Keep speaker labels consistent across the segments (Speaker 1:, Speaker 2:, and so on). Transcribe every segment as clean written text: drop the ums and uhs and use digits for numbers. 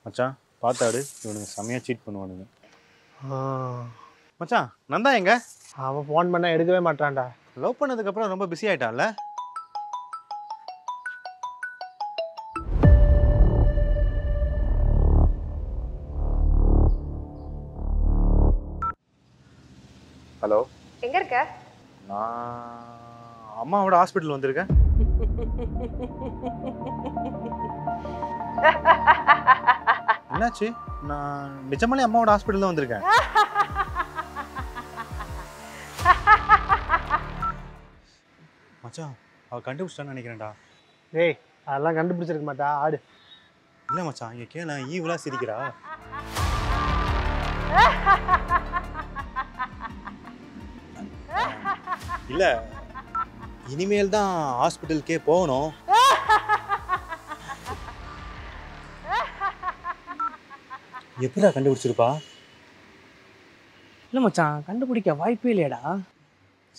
Speaker 1: மச்சான் பார்த்தாடு இவனுங்க செம்மையாக சீட் பண்ணுவானுங்க. மச்சான் நந்தா எங்க?
Speaker 2: அவன் ஃபோன் பண்ணால் எடுக்கவே மாட்டான்டா.
Speaker 1: லவ் பண்ணதுக்கப்புறம் ரொம்ப பிஸி ஆகிட்டான்ல. ஹலோ,
Speaker 3: எங்க இருக்க?
Speaker 1: நான் அம்மாவோட ஹாஸ்பிட்டல் வந்திருக்கேன். என்னாச்சு? நான் நிஜமாலே அம்மாவோட ஹாஸ்பிட்டல் தான் வந்திருக்கேன். மச்சான் அவ கண்டுபிடிச்சிட்டான்னு நினைக்கிறேன்டா.
Speaker 2: டேய் அதெல்லாம் கண்டுபிடிச்சிருக்க மாட்டா, ஆடு.
Speaker 1: இல்லை மச்சான், இங்கே கேள ஈவலா சிரிக்கிறா. இல்லை, இனிமேல் தான் ஹாஸ்பிட்டலுக்கே போகணும். எப்படா கண்டுபிடிச்சிருப்பா?
Speaker 2: இல்லை மச்சான், கண்டுபிடிக்க வாய்ப்பே இல்லையடா.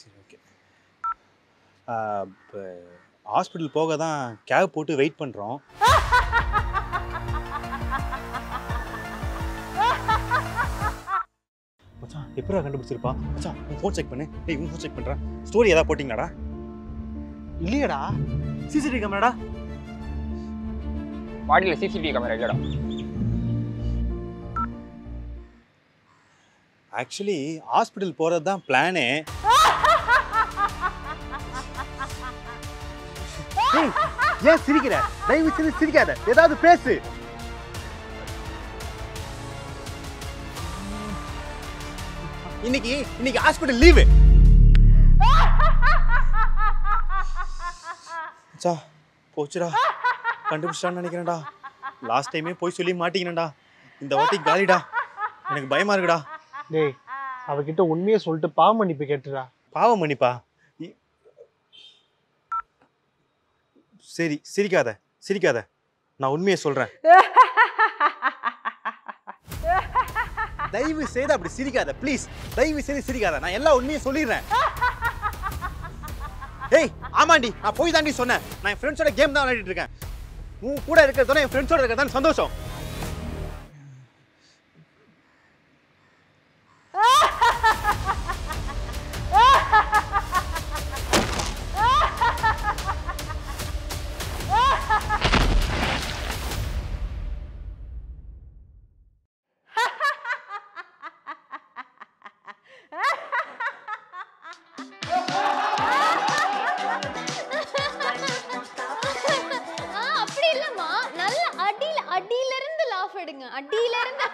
Speaker 1: சரி, ஓகே. இப்போ ஹாஸ்பிட்டல் போக தான் கேப் போட்டு வெயிட் பண்ணுறோம். மச்சான் எப்படா கண்டுபிடிச்சிருப்பா? மச்சான் உன் ஃபோன் செக் பண்ணு. டேய் உன் ஃபோன் செக் பண்ணுறேன். ஸ்டோரி ஏதாவது போட்டிங்களாடா?
Speaker 2: இல்லையடா.
Speaker 1: சிசிடிவி கேமராடா?
Speaker 4: பாடியில் சிசிடிவி கேமரா இல்லைடா.
Speaker 1: ஆக்சுவலி ஹாஸ்பிட்டல் போகிறது தான் பிளானே.
Speaker 2: ஏன் சிரிக்கிற? தயவு செய்து சிரிக்காத, ஏதாவது பேசு.
Speaker 1: இன்னைக்கு ஹாஸ்பிட்டல் லீவு. மச்சான் போச்சுடா, கண்டுபிடிச்சான்னு நினைக்கிறேன்டா. லாஸ்ட் டைமே போய் சொல்லி மாட்டிக்கினேன்டா. இந்த வாட்டி காலிடா, எனக்கு பயமா இருக்குடா.
Speaker 2: டேய் அவகிட்ட உண்மையை சொல்லிட்டு பாவம் மன்னிப்பு கேட்டுடா.
Speaker 1: பாவம் மன்னிப்பா? சரி சிரிக்காத, நான் உண்மையை சொல்றேன். தயவு செய்து அப்படி சிரிக்காத ப்ளீஸ். தயவு செய்து சிரிக்காத, நான் எல்லா உண்மையும் சொல்லிடுறேன். ஏய் ஆமாண்டி, நான் போய் தாண்டி சொன்னேன். நான் என் ஃப்ரெண்ட்ஸோட கேம் தான் விளையாடிட்டு இருக்கேன். உன் கூட இருக்கிறதோட என் ஃப்ரெண்ட்ஸோட இருக்கிறதான் சந்தோஷம்.
Speaker 3: அப்படி இல்லம்மா, நல்ல அடியில இருந்து லாஃப் எடுங்க, அடியில இருந்து.